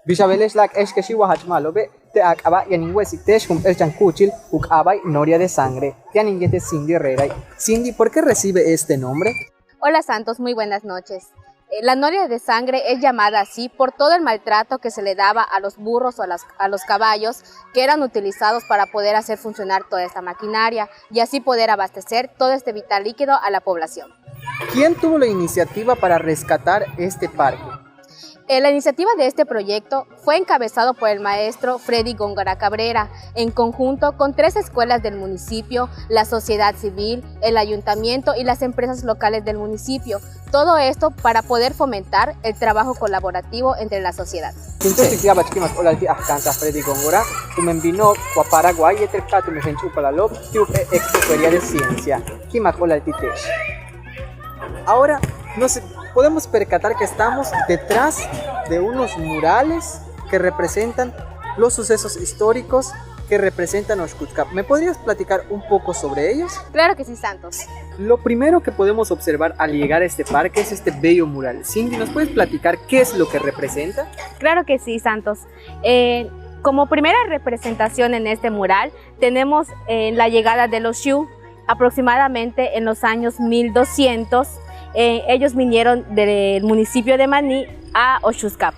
Bishabeleslak eshkeshi wahachmalobe te akaba yaninhuesitesh el chancuchil ukabay noria de sangre. Yaninguete Cindy Herrera. Cindy, ¿por qué recibe este nombre? Hola Santos, muy buenas noches. La noria de sangre es llamada así por todo el maltrato que se le daba a los burros o a los caballos que eran utilizados para poder hacer funcionar toda esta maquinaria y así poder abastecer todo este vital líquido a la población. ¿Quién tuvo la iniciativa para rescatar este parque? La iniciativa de este proyecto fue encabezado por el maestro Freddy Góngora Cabrera, en conjunto con 3 escuelas del municipio, la sociedad civil, el ayuntamiento y las empresas locales del municipio. Todo esto para poder fomentar el trabajo colaborativo entre la sociedad. Entonces, ya bachkimas olalti ahkanta Freddy Góngora, tu menvino kwa Paraguay y tu me henchu para lo experiencia de ciencia. Kimak olalti tesh. Ahora podemos percatar que estamos detrás de unos murales que representan los sucesos históricos que representan Oshkutzcap. ¿Me podrías platicar un poco sobre ellos? Claro que sí, Santos. Lo primero que podemos observar al llegar a este parque es este bello mural. Cindy, ¿nos puedes platicar qué es lo que representa? Claro que sí, Santos. Como primera representación en este mural tenemos la llegada de los Xiu, aproximadamente en los años 1200. Ellos vinieron del municipio de Maní a Oshkutzcap.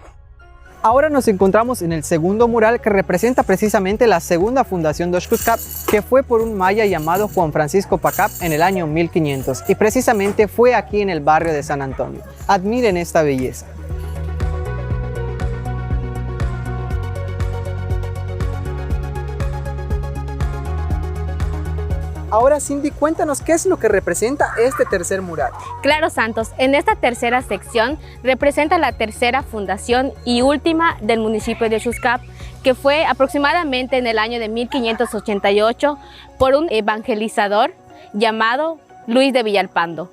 Ahora nos encontramos en el segundo mural que representa precisamente la segunda fundación de Oshkutzcap, que fue por un maya llamado Juan Francisco Pacap en el año 1500 y precisamente fue aquí en el barrio de San Antonio. Admiren esta belleza. Ahora, Cindy, cuéntanos qué es lo que representa este tercer mural. Claro, Santos. En esta tercera sección representa la tercera fundación y última del municipio de Oshkutzcap, que fue aproximadamente en el año de 1588 por un evangelizador llamado Luis de Villalpando.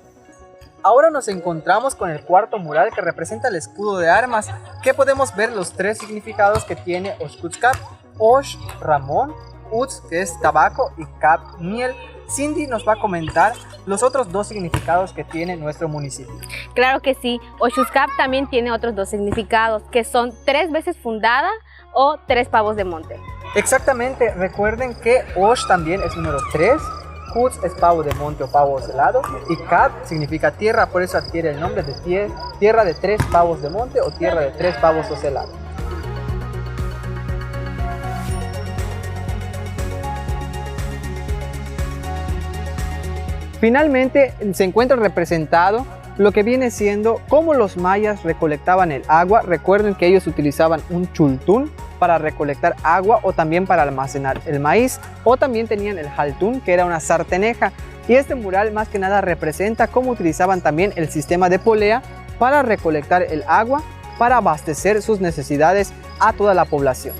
Ahora nos encontramos con el cuarto mural que representa el escudo de armas, que podemos ver los 3 significados que tiene Oshkutzcap: Osh, Ramón, Utz, que es tabaco, y Cap, miel. Cindy nos va a comentar los otros 2 significados que tiene nuestro municipio. Claro que sí, Oshkutzcap también tiene otros 2 significados, que son 3 veces fundada o 3 pavos de monte. Exactamente, recuerden que Osh también es número 3, Utz es pavo de monte o pavo ocelado, y Cap significa tierra, por eso adquiere el nombre de tierra de 3 pavos de monte o tierra de 3 pavos ocelados. Finalmente se encuentra representado lo que viene siendo cómo los mayas recolectaban el agua. Recuerden que ellos utilizaban un chultún para recolectar agua o también para almacenar el maíz, o también tenían el jaltún, que era una sarteneja. Y este mural más que nada representa cómo utilizaban también el sistema de polea para recolectar el agua, para abastecer sus necesidades a toda la población.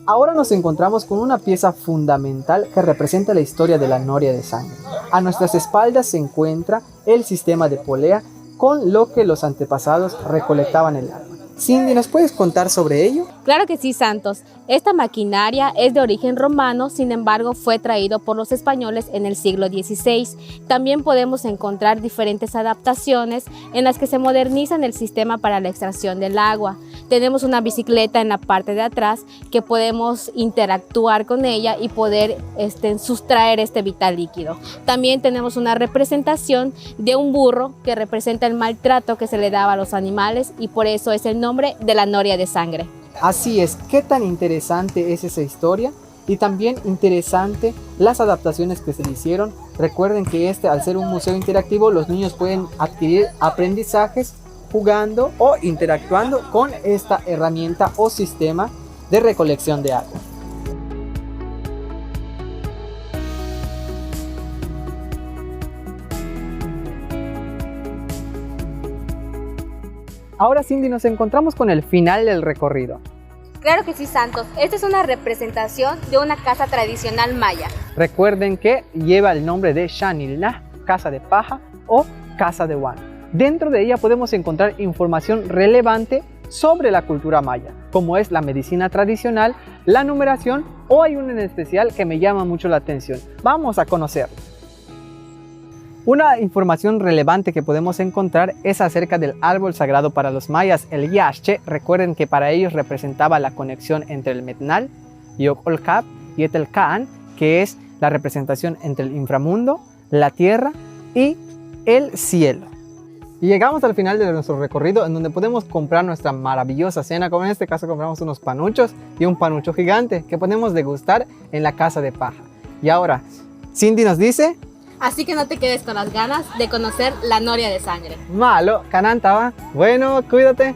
Ahora nos encontramos con una pieza fundamental que representa la historia de la noria de sangre. A nuestras espaldas se encuentra el sistema de polea con lo que los antepasados recolectaban el agua. Cindy, ¿nos puedes contar sobre ello? Claro que sí, Santos. Esta maquinaria es de origen romano, sin embargo fue traído por los españoles en el siglo XVI. También podemos encontrar diferentes adaptaciones en las que se modernizan el sistema para la extracción del agua. Tenemos una bicicleta en la parte de atrás que podemos interactuar con ella y poder sustraer este vital líquido. También tenemos una representación de un burro que representa el maltrato que se le daba a los animales y por eso es el nombre de la noria de sangre. Así es, qué tan interesante es esa historia y también interesante las adaptaciones que se le hicieron. Recuerden que al ser un museo interactivo, los niños pueden adquirir aprendizajes jugando o interactuando con esta herramienta o sistema de recolección de agua. Ahora, Cindy, nos encontramos con el final del recorrido. Claro que sí, Santos. Esta es una representación de una casa tradicional maya. Recuerden que lleva el nombre de Shanilna, casa de paja o casa de Huan. Dentro de ella podemos encontrar información relevante sobre la cultura maya, como es la medicina tradicional, la numeración o hay una en especial que me llama mucho la atención. Vamos a conocerlo. Una información relevante que podemos encontrar es acerca del árbol sagrado para los mayas, el Yaxche. Recuerden que para ellos representaba la conexión entre el Metnal, Yocolcap y Etelcaan, que es la representación entre el inframundo, la tierra y el cielo. Y llegamos al final de nuestro recorrido, en donde podemos comprar nuestra maravillosa cena, como en este caso compramos unos panuchos y un panucho gigante que podemos degustar en la casa de paja. Y ahora, Cindy nos dice... Así que no te quedes con las ganas de conocer la noria de sangre. Malo, cananta va. Bueno, cuídate.